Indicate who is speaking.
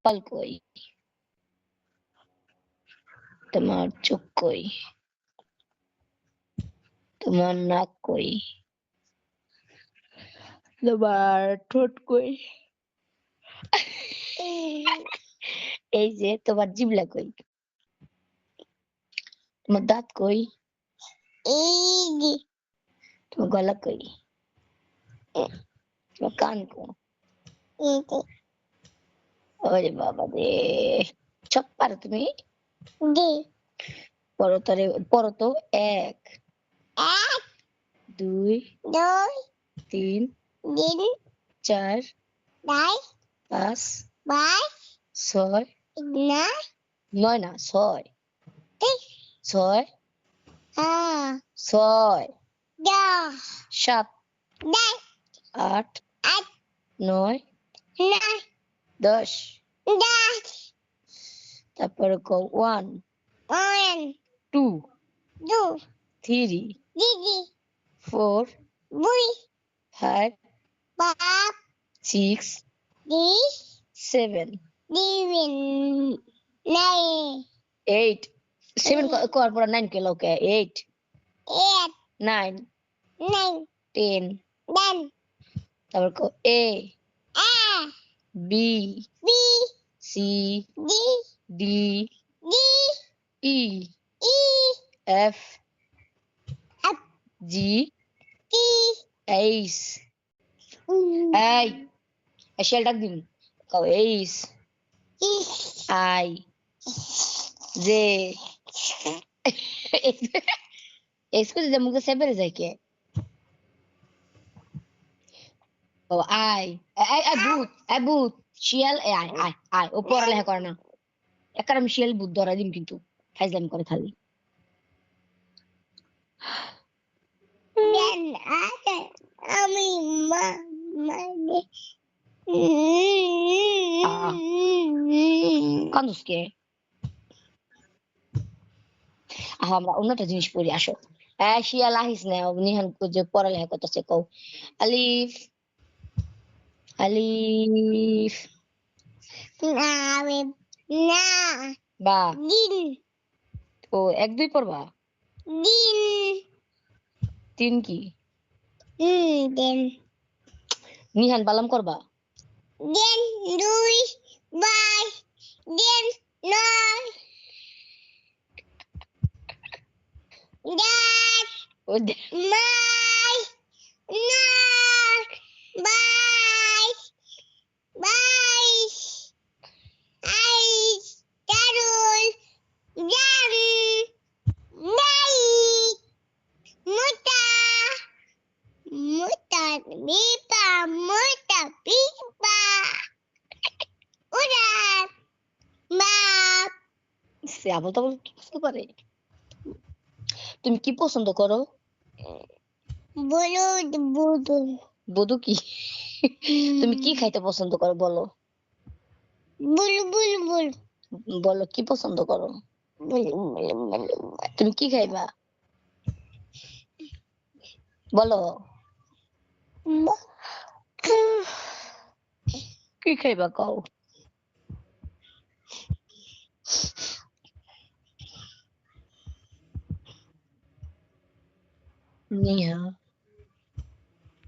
Speaker 1: কপাল কই? তোমার চোখ কই? তোমার নাক কই? তোমার ঠোঁট কই? এই যে তোমার জিহ্বা কই? তোমার দাঁত কই? এই যে। তোমার গলা কই? তোমার কান কই? এই যে। ওরে বাবা রে! সব পারো তুমি? জি। পড়ো তো ১ ১ ২ ২ ৩ ৩ ৪ ৫ ৫ ৫ ৬ না ৯ না ৬ ৬ ৬ ১০ ৭ ৮ ৮ ৯ ৯ ১০ ১০ তারপরে কও ১ 1 2 2 3 3 4 4 5 5 6 6 7 7 9 8 7 করার পর 9 কে লোকে 8 8 9 9 10 10 তারপর কও A B B C D D D E E F F G G H এই এশিয়াল ডাক দিন কও H I J এক্সকিউজ দে মুখে সেবেরে যায় কে ও আই ভূত শিয়াল আই ও পড়ালেখা করে না একটা আমি শিয়াল ভূত ধরা দিম কিন্তু ফাইজলামি করে খালি আমি কান্দুসকে আমরা অন্যটা জিনিস পড়ি আসো শিয়াল আহিস না নিহান যে পড়ালেখা করতেছে কও আলিফ আলিফ না না বা দিন ও ১ ২ পড়বা দিন ৩ কি দিন নিহান বালাম করবা দিন ২ বাই দিন ৯ 10 ও মাই ৯ বাই বাই আই কারুল জান নাই মুতা মুতা বিপা মুতা পিপা উড়া বাপ সে আবল তাবল কি বুঝতে পারে তুমি কি পছন্দ করো বলো বুদু বুদু কি তুমি কি খাইতে পছন্দ করো বলো বুলু বুলু বুলু বলো কি পছন্দ করো বুলু বুলু বুলু তুমি কি খাইবা বলো কি খাইবা কও নিহা